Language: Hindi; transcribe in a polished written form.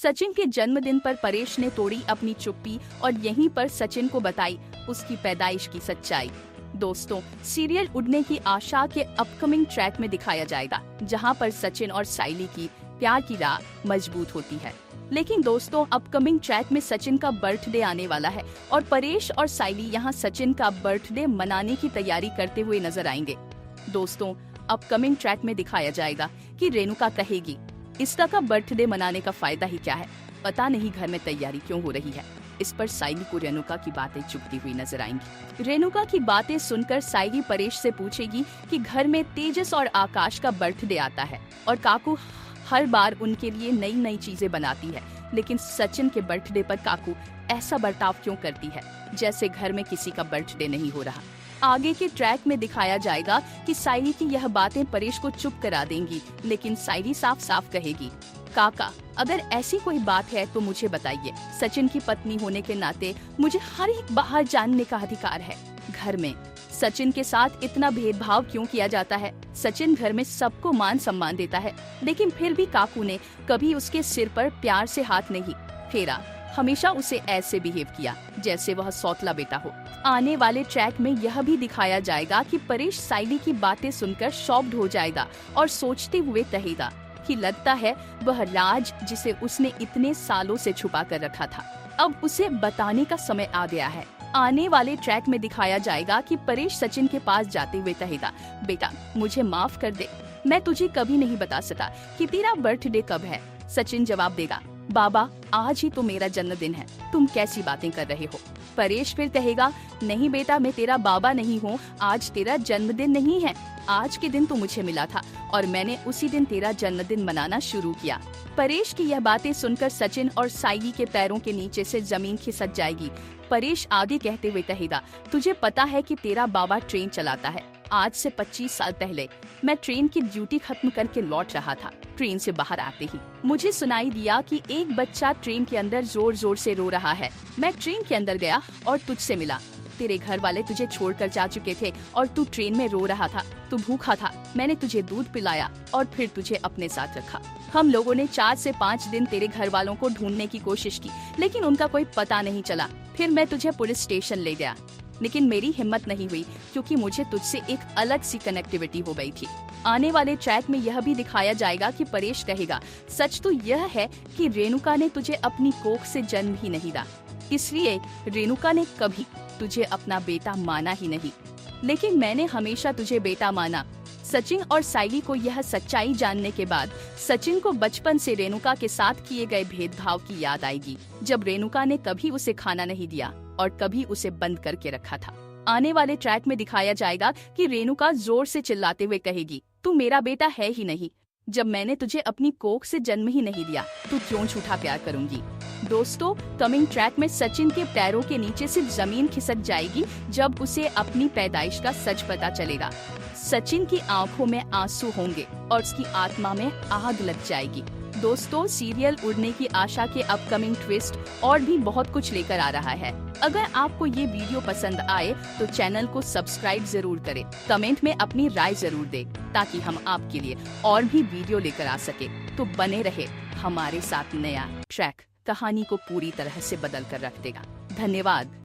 सचिन के जन्मदिन पर परेश ने तोड़ी अपनी चुप्पी और यहीं पर सचिन को बताई उसकी पैदाइश की सच्चाई। दोस्तों, सीरियल उड़ने की आशा के अपकमिंग ट्रैक में दिखाया जाएगा, जहां पर सचिन और साइली की प्यार की राह मजबूत होती है। लेकिन दोस्तों, अपकमिंग ट्रैक में सचिन का बर्थडे आने वाला है और परेश और साइली यहां सचिन का बर्थडे मनाने की तैयारी करते हुए नजर आएंगे। दोस्तों, अपकमिंग ट्रैक में दिखाया जाएगा कि रेणुका कहेगी इष्टा का बर्थडे मनाने का फायदा ही क्या है, पता नहीं घर में तैयारी क्यों हो रही है। इस पर साइली को रेणुका की बातें चुभती हुई नजर आएंगी। रेणुका की बातें सुनकर साइली परेश से पूछेगी कि घर में तेजस और आकाश का बर्थडे आता है और काकू हर बार उनके लिए नई नई चीजें बनाती है, लेकिन सचिन के बर्थडे पर काकू ऐसा बर्ताव क्यों करती है जैसे घर में किसी का बर्थडे नहीं हो रहा। आगे के ट्रैक में दिखाया जाएगा कि साइली की यह बातें परेश को चुप करा देंगी, लेकिन साइली साफ साफ कहेगी काका, अगर ऐसी कोई बात है तो मुझे बताइए। सचिन की पत्नी होने के नाते मुझे हर एक बाहर जानने का अधिकार है। घर में सचिन के साथ इतना भेदभाव क्यों किया जाता है? सचिन घर में सबको मान सम्मान देता है, लेकिन फिर भी काकू ने कभी उसके सिर पर प्यार से हाथ नहीं फेरा, हमेशा उसे ऐसे बिहेव किया जैसे वह सौतला बेटा हो। आने वाले ट्रैक में यह भी दिखाया जाएगा कि परेश साइली की बातें सुनकर शॉक्ड हो जाएगा और सोचते हुए कहेगा कि लगता है वह राज जिसे उसने इतने सालों से छुपा कर रखा था, अब उसे बताने का समय आ गया है। आने वाले ट्रैक में दिखाया जाएगा कि परेश सचिन के पास जाते हुए कहेगा बेटा मुझे माफ कर दे, मैं तुझे कभी नहीं बता सका कि तेरा बर्थडे कब है। सचिन जवाब देगा बाबा आज ही तो मेरा जन्मदिन है, तुम कैसी बातें कर रहे हो। परेश फिर कहेगा नहीं बेटा, मैं तेरा बाबा नहीं हूँ, आज तेरा जन्मदिन नहीं है, आज के दिन तो मुझे मिला था और मैंने उसी दिन तेरा जन्मदिन मनाना शुरू किया। परेश की यह बातें सुनकर सचिन और साइली के पैरों के नीचे से जमीन खिसक जाएगी। परेश आगे कहते हुए कहेगा तुझे पता है कि तेरा बाबा ट्रेन चलाता है, आज से 25 साल पहले मैं ट्रेन की ड्यूटी खत्म करके लौट रहा था। ट्रेन से बाहर आते ही मुझे सुनाई दिया कि एक बच्चा ट्रेन के अंदर जोर जोर से रो रहा है। मैं ट्रेन के अंदर गया और तुझसे मिला। तेरे घर वाले तुझे छोड़कर जा चुके थे और तू ट्रेन में रो रहा था, तू भूखा था। मैंने तुझे दूध पिलाया और फिर तुझे अपने साथ रखा। हम लोगों ने 4 से 5 दिन तेरे घर वालों को ढूंढने की कोशिश की, लेकिन उनका कोई पता नहीं चला। फिर मैं तुझे पुलिस स्टेशन ले गया, लेकिन मेरी हिम्मत नहीं हुई क्योंकि मुझे तुझसे एक अलग सी कनेक्टिविटी हो गई थी। आने वाले ट्रैक में यह भी दिखाया जाएगा कि परेश कहेगा सच तो यह है कि रेणुका ने तुझे अपनी कोख से जन्म ही नहीं दिया, इसलिए रेणुका ने कभी तुझे अपना बेटा माना ही नहीं, लेकिन मैंने हमेशा तुझे बेटा माना। सचिन और साइली को यह सच्चाई जानने के बाद सचिन को बचपन से रेणुका के साथ किए गए भेदभाव की याद आएगी, जब रेणुका ने कभी उसे खाना नहीं दिया और कभी उसे बंद करके रखा था। आने वाले ट्रैक में दिखाया जाएगा कि रेणुका जोर से चिल्लाते हुए कहेगी तू मेरा बेटा है ही नहीं, जब मैंने तुझे अपनी कोख से जन्म ही नहीं दिया तो क्यों झूठा प्यार करूंगी। दोस्तों, कमिंग ट्रैक में सचिन के पैरों के नीचे से जमीन खिसक जाएगी जब उसे अपनी पैदाइश का सच पता चलेगा। सचिन की आंखों में आंसू होंगे और उसकी आत्मा में आग लग जाएगी। दोस्तों, सीरियल उड़ने की आशा के अपकमिंग ट्विस्ट और भी बहुत कुछ लेकर आ रहा है। अगर आपको ये वीडियो पसंद आए तो चैनल को सब्सक्राइब जरूर करें, कमेंट में अपनी राय जरूर दें ताकि हम आपके लिए और भी वीडियो लेकर आ सके। तो बने रहे हमारे साथ, नया ट्रैक कहानी को पूरी तरह से बदल कर रख देगा। धन्यवाद।